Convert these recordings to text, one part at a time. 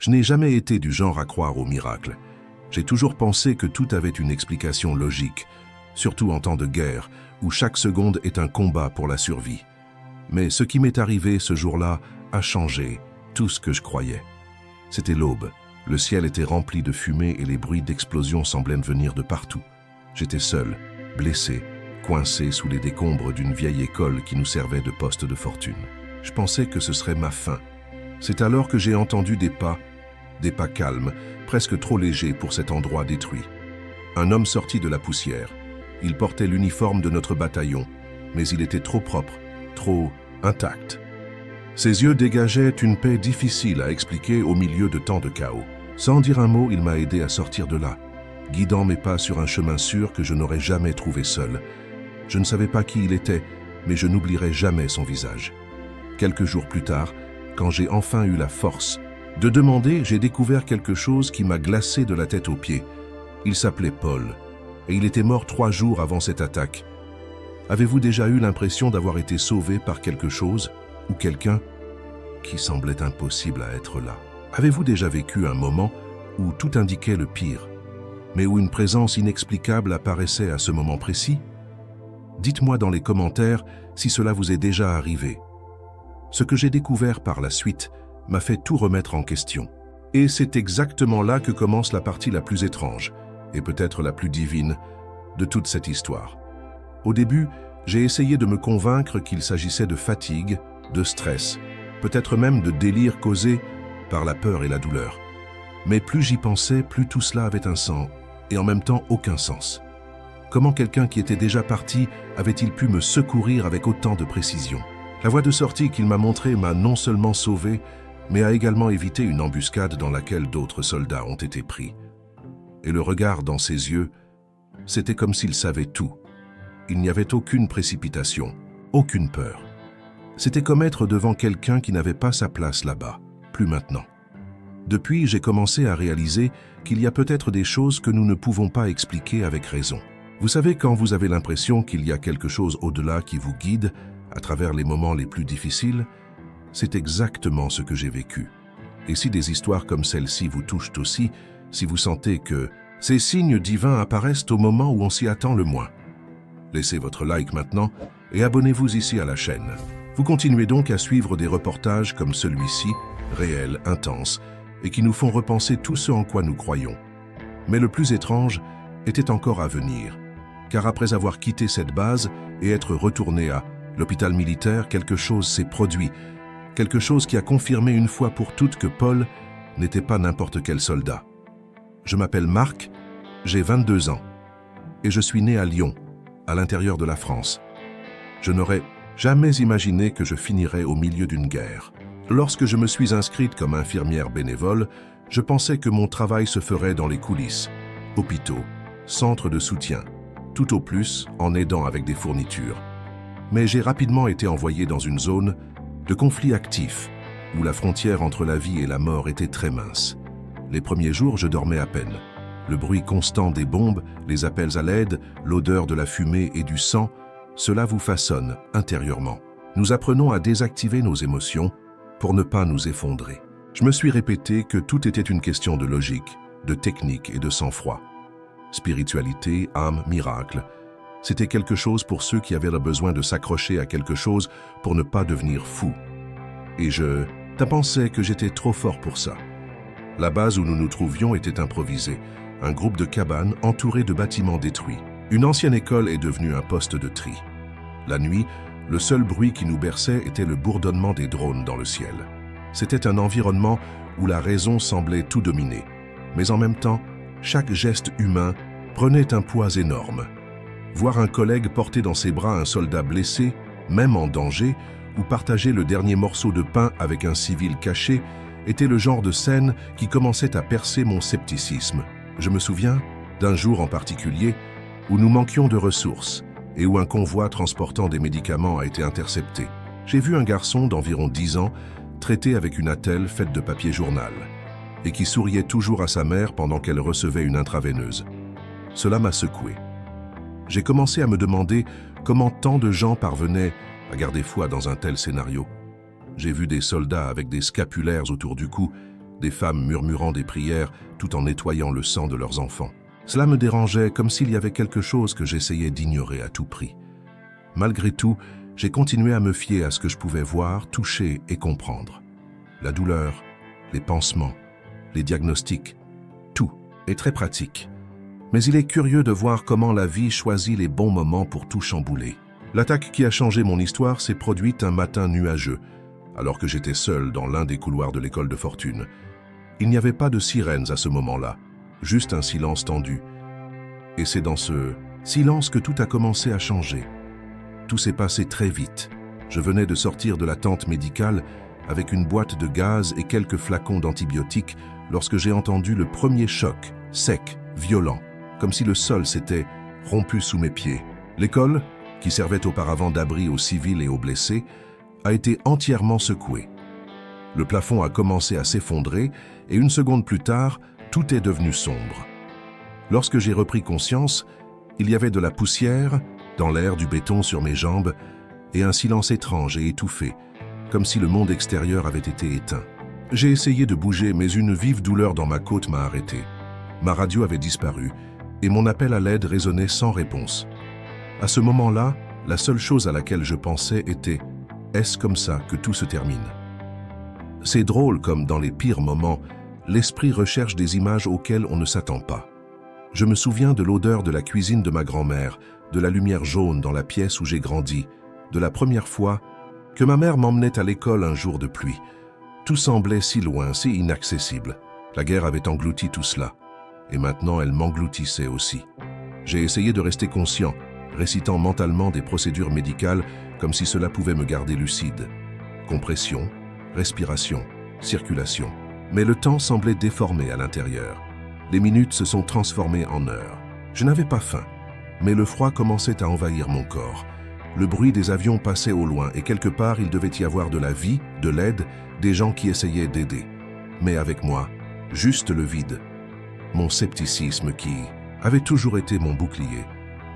Je n'ai jamais été du genre à croire au miracle. J'ai toujours pensé que tout avait une explication logique, surtout en temps de guerre, où chaque seconde est un combat pour la survie. Mais ce qui m'est arrivé ce jour-là a changé tout ce que je croyais. C'était l'aube. Le ciel était rempli de fumée et les bruits d'explosion semblaient venir de partout. J'étais seul, blessé, coincé sous les décombres d'une vieille école qui nous servait de poste de fortune. Je pensais que ce serait ma fin. C'est alors que j'ai entendu des pas calmes, presque trop légers pour cet endroit détruit. Un homme sortit de la poussière. Il portait l'uniforme de notre bataillon, mais il était trop propre, trop intact. Ses yeux dégageaient une paix difficile à expliquer au milieu de tant de chaos. Sans dire un mot, il m'a aidé à sortir de là, guidant mes pas sur un chemin sûr que je n'aurais jamais trouvé seul. Je ne savais pas qui il était, mais je n'oublierai jamais son visage. Quelques jours plus tard, quand j'ai enfin eu la force de demander, j'ai découvert quelque chose qui m'a glacé de la tête aux pieds. Il s'appelait Paul, et il était mort 3 jours avant cette attaque. Avez-vous déjà eu l'impression d'avoir été sauvé par quelque chose ou quelqu'un qui semblait impossible à être là? Avez-vous déjà vécu un moment où tout indiquait le pire, mais où une présence inexplicable apparaissait à ce moment précis? Dites-moi dans les commentaires si cela vous est déjà arrivé. Ce que j'ai découvert par la suite m'a fait tout remettre en question. Et c'est exactement là que commence la partie la plus étrange, et peut-être la plus divine, de toute cette histoire. Au début, j'ai essayé de me convaincre qu'il s'agissait de fatigue, de stress, peut-être même de délire causé par la peur et la douleur. Mais plus j'y pensais, plus tout cela avait un sens, et en même temps aucun sens. Comment quelqu'un qui était déjà parti avait-il pu me secourir avec autant de précision? La voie de sortie qu'il m'a montrée m'a non seulement sauvé, mais a également évité une embuscade dans laquelle d'autres soldats ont été pris. Et le regard dans ses yeux, c'était comme s'il savait tout. Il n'y avait aucune précipitation, aucune peur. C'était comme être devant quelqu'un qui n'avait pas sa place là-bas, plus maintenant. Depuis, j'ai commencé à réaliser qu'il y a peut-être des choses que nous ne pouvons pas expliquer avec raison. Vous savez, quand vous avez l'impression qu'il y a quelque chose au-delà qui vous guide à travers les moments les plus difficiles, c'est exactement ce que j'ai vécu. Et si des histoires comme celle-ci vous touchent aussi, si vous sentez que ces signes divins apparaissent au moment où on s'y attend le moins, laissez votre like maintenant et abonnez-vous ici à la chaîne. Vous continuez donc à suivre des reportages comme celui-ci, réels, intenses, et qui nous font repenser tout ce en quoi nous croyons. Mais le plus étrange était encore à venir, car après avoir quitté cette base et être retourné à l'hôpital militaire, quelque chose s'est produit, quelque chose qui a confirmé une fois pour toutes que Paul n'était pas n'importe quel soldat. Je m'appelle Marc, j'ai 22 ans, et je suis né à Lyon, à l'intérieur de la France. Je n'aurais jamais imaginé que je finirais au milieu d'une guerre. Lorsque je me suis inscrite comme infirmière bénévole, je pensais que mon travail se ferait dans les coulisses, hôpitaux, centres de soutien, tout au plus en aidant avec des fournitures. Mais j'ai rapidement été envoyé dans une zone de conflit actif, où la frontière entre la vie et la mort était très mince. Les premiers jours, je dormais à peine. Le bruit constant des bombes, les appels à l'aide, l'odeur de la fumée et du sang, cela vous façonne intérieurement. Nous apprenons à désactiver nos émotions pour ne pas nous effondrer. Je me suis répété que tout était une question de logique, de technique et de sang-froid. Spiritualité, âme, miracle. C'était quelque chose pour ceux qui avaient le besoin de s'accrocher à quelque chose pour ne pas devenir fou. Et je pensais que j'étais trop fort pour ça. La base où nous nous trouvions était improvisée, un groupe de cabanes entouré de bâtiments détruits. Une ancienne école est devenue un poste de tri. La nuit, le seul bruit qui nous berçait était le bourdonnement des drones dans le ciel. C'était un environnement où la raison semblait tout dominer. Mais en même temps, chaque geste humain prenait un poids énorme. Voir un collègue porter dans ses bras un soldat blessé, même en danger, ou partager le dernier morceau de pain avec un civil caché, était le genre de scène qui commençait à percer mon scepticisme. Je me souviens d'un jour en particulier où nous manquions de ressources et où un convoi transportant des médicaments a été intercepté. J'ai vu un garçon d'environ 10 ans traité avec une attelle faite de papier journal et qui souriait toujours à sa mère pendant qu'elle recevait une intraveineuse. Cela m'a secoué. J'ai commencé à me demander comment tant de gens parvenaient à garder foi dans un tel scénario. J'ai vu des soldats avec des scapulaires autour du cou des femmes murmurant des prières tout en nettoyant le sang de leurs enfants. Cela me dérangeait comme s'il y avait quelque chose que j'essayais d'ignorer à tout prix. Malgré tout, j'ai continué à me fier à ce que je pouvais voir, toucher et comprendre. La douleur, les pansements, les diagnostics, tout est très pratique. Mais il est curieux de voir comment la vie choisit les bons moments pour tout chambouler. L'attaque qui a changé mon histoire s'est produite un matin nuageux, alors que j'étais seul dans l'un des couloirs de l'école de fortune. Il n'y avait pas de sirènes à ce moment-là, juste un silence tendu. Et c'est dans ce silence que tout a commencé à changer. Tout s'est passé très vite. Je venais de sortir de la tente médicale avec une boîte de gaz et quelques flacons d'antibiotiques lorsque j'ai entendu le premier choc, sec, violent, comme si le sol s'était rompu sous mes pieds. L'école, qui servait auparavant d'abri aux civils et aux blessés, a été entièrement secouée. Le plafond a commencé à s'effondrer et une seconde plus tard, tout est devenu sombre. Lorsque j'ai repris conscience, il y avait de la poussière, dans l'air du béton sur mes jambes, et un silence étrange et étouffé, comme si le monde extérieur avait été éteint. J'ai essayé de bouger, mais une vive douleur dans ma côte m'a arrêté. Ma radio avait disparu, et mon appel à l'aide résonnait sans réponse. À ce moment-là, la seule chose à laquelle je pensais était « Est-ce comme ça que tout se termine ?» C'est drôle comme dans les pires moments, l'esprit recherche des images auxquelles on ne s'attend pas. Je me souviens de l'odeur de la cuisine de ma grand-mère, de la lumière jaune dans la pièce où j'ai grandi, de la première fois que ma mère m'emmenait à l'école un jour de pluie. Tout semblait si loin, si inaccessible. La guerre avait englouti tout cela, et maintenant elle m'engloutissait aussi. J'ai essayé de rester conscient, récitant mentalement des procédures médicales comme si cela pouvait me garder lucide. Compression, respiration, circulation. Mais le temps semblait déformé à l'intérieur. Les minutes se sont transformées en heures. Je n'avais pas faim, mais le froid commençait à envahir mon corps. Le bruit des avions passait au loin et quelque part il devait y avoir de la vie, de l'aide, des gens qui essayaient d'aider. Mais avec moi, juste le vide. Mon scepticisme qui avait toujours été mon bouclier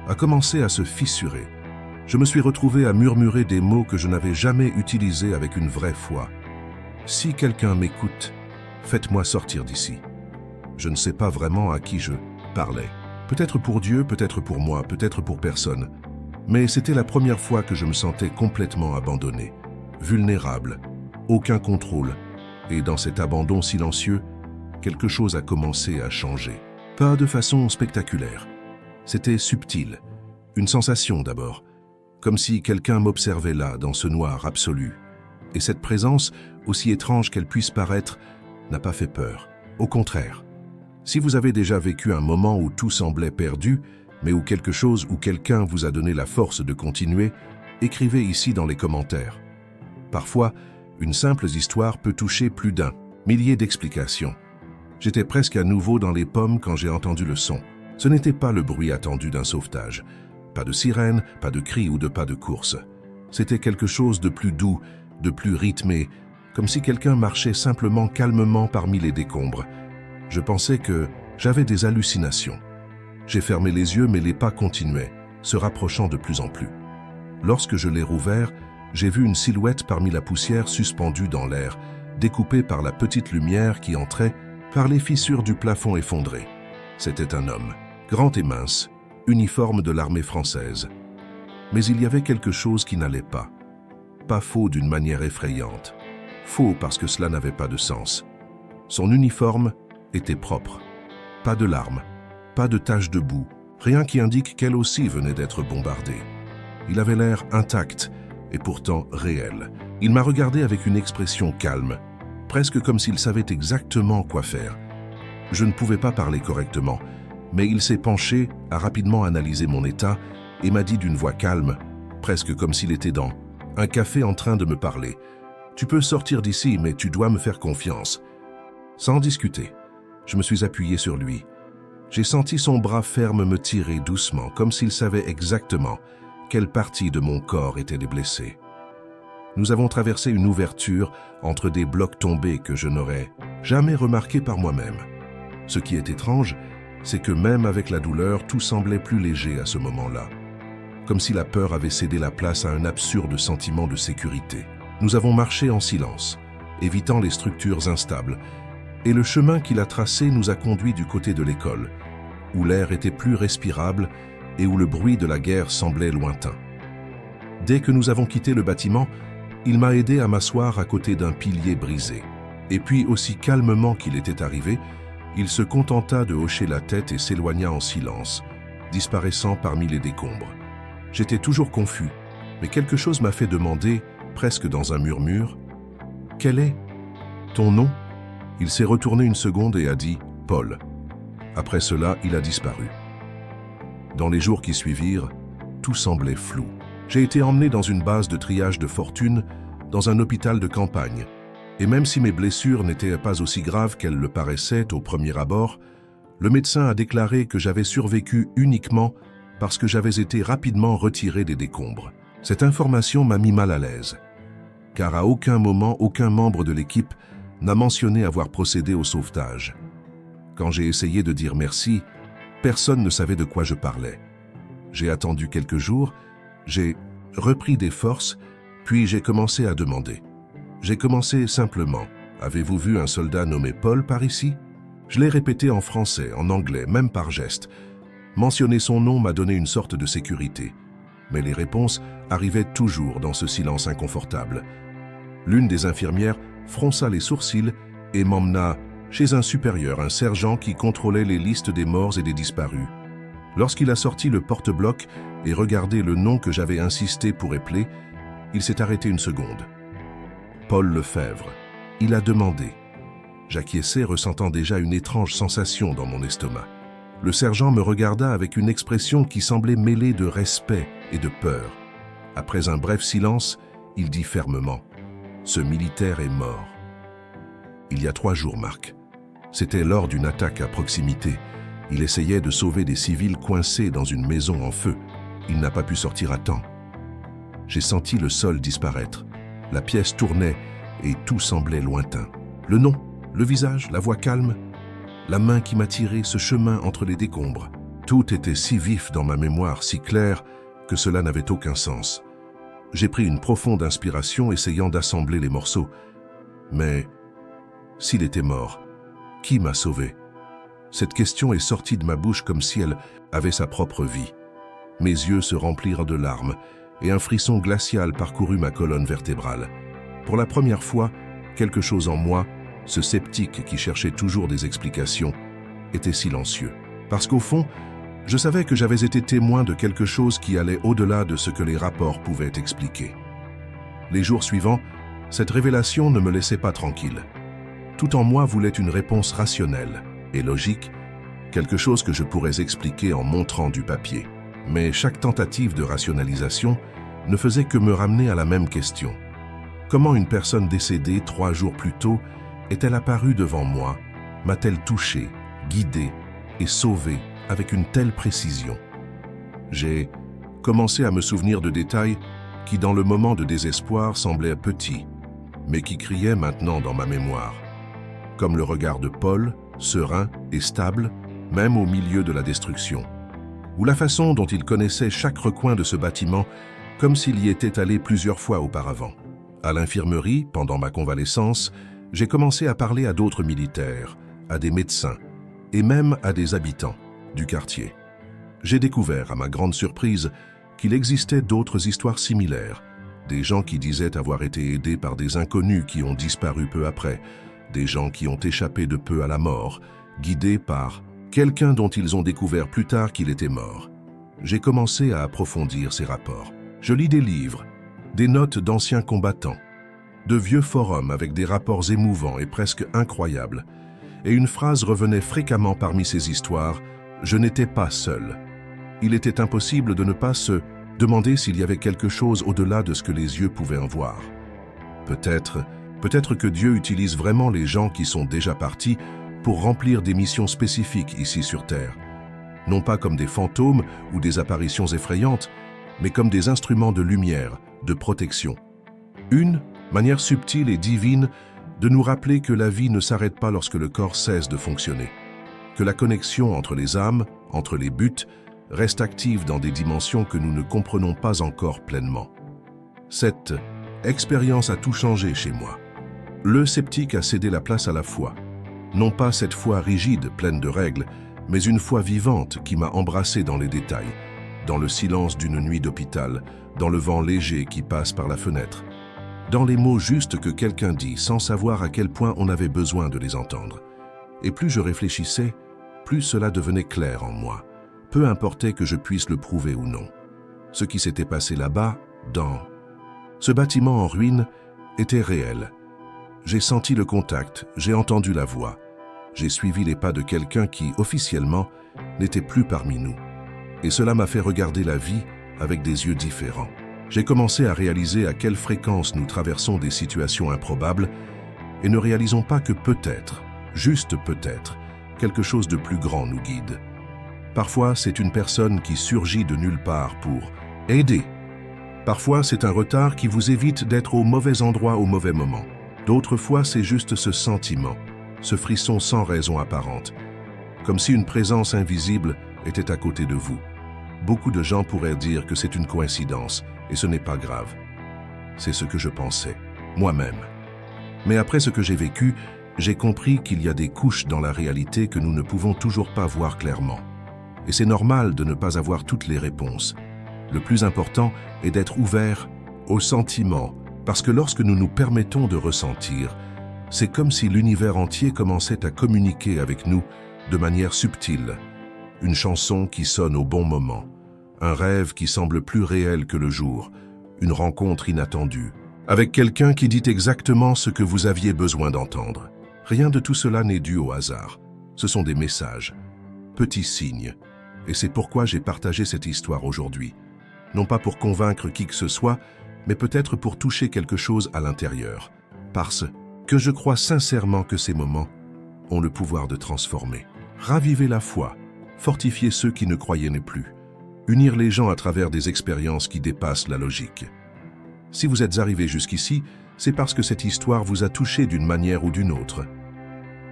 a commencé à se fissurer. Je me suis retrouvé à murmurer des mots que je n'avais jamais utilisés avec une vraie foi. Si quelqu'un m'écoute, faites-moi sortir d'ici. Je ne sais pas vraiment à qui je parlais. Peut-être pour Dieu, peut-être pour moi, peut-être pour personne. Mais c'était la première fois que je me sentais complètement abandonné, vulnérable, aucun contrôle. Et dans cet abandon silencieux, quelque chose a commencé à changer. Pas de façon spectaculaire. C'était subtil. Une sensation d'abord. Comme si quelqu'un m'observait là, dans ce noir absolu. Et cette présence, aussi étrange qu'elle puisse paraître, n'a pas fait peur. Au contraire. Si vous avez déjà vécu un moment où tout semblait perdu, mais où quelque chose ou quelqu'un vous a donné la force de continuer, écrivez ici dans les commentaires. Parfois, une simple histoire peut toucher plus d'un, millier d'explications. J'étais presque à nouveau dans les pommes quand j'ai entendu le son. Ce n'était pas le bruit attendu d'un sauvetage. Pas de sirène, pas de cris ou de pas de course. C'était quelque chose de plus doux, de plus rythmé, comme si quelqu'un marchait simplement calmement parmi les décombres. Je pensais que j'avais des hallucinations. J'ai fermé les yeux mais les pas continuaient, se rapprochant de plus en plus. Lorsque je l'ai rouvert, j'ai vu une silhouette parmi la poussière suspendue dans l'air, découpée par la petite lumière qui entrait par les fissures du plafond effondré. C'était un homme, grand et mince, uniforme de l'armée française. Mais il y avait quelque chose qui n'allait pas. Pas faux d'une manière effrayante. Faux parce que cela n'avait pas de sens. Son uniforme était propre. Pas de larmes, pas de taches de boue, rien qui indique qu'elle aussi venait d'être bombardée. Il avait l'air intact et pourtant réel. Il m'a regardé avec une expression calme, presque comme s'il savait exactement quoi faire. Je ne pouvais pas parler correctement, mais il s'est penché, a rapidement analysé mon état et m'a dit d'une voix calme, presque comme s'il était dans un café en train de me parler. « Tu peux sortir d'ici, mais tu dois me faire confiance. » Sans discuter, je me suis appuyé sur lui. J'ai senti son bras ferme me tirer doucement, comme s'il savait exactement quelle partie de mon corps était blessée. Nous avons traversé une ouverture entre des blocs tombés que je n'aurais jamais remarqué par moi-même. Ce qui est étrange, c'est que même avec la douleur, tout semblait plus léger à ce moment-là. Comme si la peur avait cédé la place à un absurde sentiment de sécurité. Nous avons marché en silence, évitant les structures instables, et le chemin qu'il a tracé nous a conduits du côté de l'école, où l'air était plus respirable et où le bruit de la guerre semblait lointain. Dès que nous avons quitté le bâtiment, il m'a aidé à m'asseoir à côté d'un pilier brisé. Et puis, aussi calmement qu'il était arrivé, il se contenta de hocher la tête et s'éloigna en silence, disparaissant parmi les décombres. J'étais toujours confus, mais quelque chose m'a fait demander, presque dans un murmure, « Quel est ton nom ?» Il s'est retourné une seconde et a dit « Paul ». Après cela, il a disparu. Dans les jours qui suivirent, tout semblait flou. J'ai été emmené dans une base de triage de fortune, dans un hôpital de campagne. Et même si mes blessures n'étaient pas aussi graves qu'elles le paraissaient au premier abord, le médecin a déclaré que j'avais survécu uniquement parce que j'avais été rapidement retiré des décombres. Cette information m'a mis mal à l'aise, car à aucun moment, aucun membre de l'équipe n'a mentionné avoir procédé au sauvetage. Quand j'ai essayé de dire merci, personne ne savait de quoi je parlais. J'ai attendu quelques jours, j'ai repris des forces, puis j'ai commencé à demander. J'ai commencé simplement. « Avez-vous vu un soldat nommé Paul par ici ?» Je l'ai répété en français, en anglais, même par geste. Mentionner son nom m'a donné une sorte de sécurité. Mais les réponses arrivaient toujours dans ce silence inconfortable. L'une des infirmières fronça les sourcils et m'emmena chez un supérieur, un sergent qui contrôlait les listes des morts et des disparus. Lorsqu'il a sorti le porte-bloc et regardé le nom que j'avais insisté pour épeler, il s'est arrêté une seconde. Paul Lefebvre. Il a demandé. J'acquiesçai, ressentant déjà une étrange sensation dans mon estomac. Le sergent me regarda avec une expression qui semblait mêlée de respect et de peur. Après un bref silence, il dit fermement « Ce militaire est mort. » Il y a 3 jours, Marc. C'était lors d'une attaque à proximité. Il essayait de sauver des civils coincés dans une maison en feu. Il n'a pas pu sortir à temps. J'ai senti le sol disparaître. La pièce tournait et tout semblait lointain. Le nom, le visage, la voix calme, la main qui m'a tiré ce chemin entre les décombres. Tout était si vif dans ma mémoire, si clair, que cela n'avait aucun sens. J'ai pris une profonde inspiration, essayant d'assembler les morceaux. Mais s'il était mort, qui m'a sauvé? Cette question est sortie de ma bouche comme si elle avait sa propre vie. Mes yeux se remplirent de larmes et un frisson glacial parcourut ma colonne vertébrale. Pour la première fois, quelque chose en moi, ce sceptique qui cherchait toujours des explications, était silencieux. Parce qu'au fond, je savais que j'avais été témoin de quelque chose qui allait au-delà de ce que les rapports pouvaient expliquer. Les jours suivants, cette révélation ne me laissait pas tranquille. Tout en moi voulait une réponse rationnelle et logique, quelque chose que je pourrais expliquer en montrant du papier. Mais chaque tentative de rationalisation ne faisait que me ramener à la même question. Comment une personne décédée 3 jours plus tôt est-elle apparue devant moi, m'a-t-elle touché, guidé et sauvé avec une telle précision? J'ai commencé à me souvenir de détails qui, dans le moment de désespoir, semblaient petits, mais qui criaient maintenant dans ma mémoire. Comme le regard de Paul, serein et stable, même au milieu de la destruction. Ou la façon dont il connaissait chaque recoin de ce bâtiment, comme s'il y était allé plusieurs fois auparavant. À l'infirmerie, pendant ma convalescence, j'ai commencé à parler à d'autres militaires, à des médecins, et même à des habitants du quartier. J'ai découvert, à ma grande surprise, qu'il existait d'autres histoires similaires, des gens qui disaient avoir été aidés par des inconnus qui ont disparu peu après, des gens qui ont échappé de peu à la mort, guidés par quelqu'un dont ils ont découvert plus tard qu'il était mort. J'ai commencé à approfondir ces rapports. Je lis des livres, des notes d'anciens combattants, de vieux forums avec des rapports émouvants et presque incroyables. Et une phrase revenait fréquemment parmi ces histoires, « Je n'étais pas seul ». Il était impossible de ne pas se demander s'il y avait quelque chose au-delà de ce que les yeux pouvaient en voir. Peut-être que Dieu utilise vraiment les gens qui sont déjà partis pour remplir des missions spécifiques ici sur Terre. Non pas comme des fantômes ou des apparitions effrayantes, mais comme des instruments de lumière, de protection. Une manière subtile et divine de nous rappeler que la vie ne s'arrête pas lorsque le corps cesse de fonctionner, que la connexion entre les âmes, entre les buts, reste active dans des dimensions que nous ne comprenons pas encore pleinement. Cette expérience a tout changé chez moi. Le sceptique a cédé la place à la foi, Non pas cette foi rigide, pleine de règles, mais une foi vivante qui m'a embrassé dans les détails, dans le silence d'une nuit d'hôpital, dans le vent léger qui passe par la fenêtre, dans les mots justes que quelqu'un dit sans savoir à quel point on avait besoin de les entendre. Et plus je réfléchissais, plus cela devenait clair en moi. Peu importait que je puisse le prouver ou non. Ce qui s'était passé là-bas, dans ce bâtiment en ruine, était réel. J'ai senti le contact, j'ai entendu la voix. J'ai suivi les pas de quelqu'un qui, officiellement, n'était plus parmi nous. Et cela m'a fait regarder la vie avec des yeux différents. J'ai commencé à réaliser à quelle fréquence nous traversons des situations improbables et ne réalisons pas que peut-être, juste peut-être, quelque chose de plus grand nous guide. Parfois, c'est une personne qui surgit de nulle part pour aider. Parfois, c'est un retard qui vous évite d'être au mauvais endroit au mauvais moment. D'autres fois, c'est juste ce sentiment, ce frisson sans raison apparente, comme si une présence invisible était à côté de vous. Beaucoup de gens pourraient dire que c'est une coïncidence, et ce n'est pas grave. C'est ce que je pensais, moi-même. Mais après ce que j'ai vécu, j'ai compris qu'il y a des couches dans la réalité que nous ne pouvons toujours pas voir clairement. Et c'est normal de ne pas avoir toutes les réponses. Le plus important est d'être ouvert aux sentiments, parce que lorsque nous nous permettons de ressentir, c'est comme si l'univers entier commençait à communiquer avec nous de manière subtile. Une chanson qui sonne au bon moment, un rêve qui semble plus réel que le jour, une rencontre inattendue, avec quelqu'un qui dit exactement ce que vous aviez besoin d'entendre. Rien de tout cela n'est dû au hasard. Ce sont des messages, petits signes. Et c'est pourquoi j'ai partagé cette histoire aujourd'hui. Non pas pour convaincre qui que ce soit, mais peut-être pour toucher quelque chose à l'intérieur. Parce que je crois sincèrement que ces moments ont le pouvoir de transformer. Raviver la foi, fortifier ceux qui ne croyaient plus, unir les gens à travers des expériences qui dépassent la logique. Si vous êtes arrivé jusqu'ici, c'est parce que cette histoire vous a touché d'une manière ou d'une autre.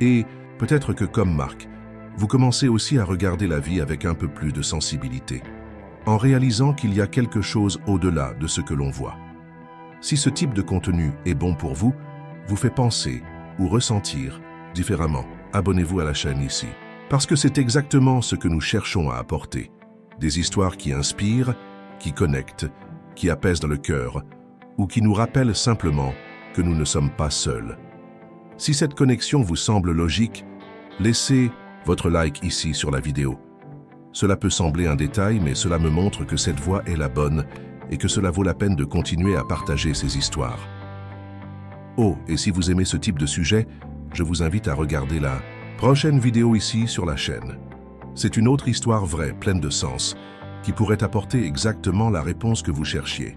Et peut-être que comme Marc, vous commencez aussi à regarder la vie avec un peu plus de sensibilité, en réalisant qu'il y a quelque chose au-delà de ce que l'on voit. Si ce type de contenu est bon pour vous, vous fait penser ou ressentir différemment, abonnez-vous à la chaîne ici. Parce que c'est exactement ce que nous cherchons à apporter. Des histoires qui inspirent, qui connectent, qui apaisent dans le cœur, ou qui nous rappellent simplement que nous ne sommes pas seuls. Si cette connexion vous semble logique, laissez votre like ici sur la vidéo. Cela peut sembler un détail, mais cela me montre que cette voie est la bonne et que cela vaut la peine de continuer à partager ces histoires. Oh, et si vous aimez ce type de sujet, je vous invite à regarder la prochaine vidéo ici sur la chaîne. C'est une autre histoire vraie, pleine de sens, qui pourrait apporter exactement la réponse que vous cherchiez.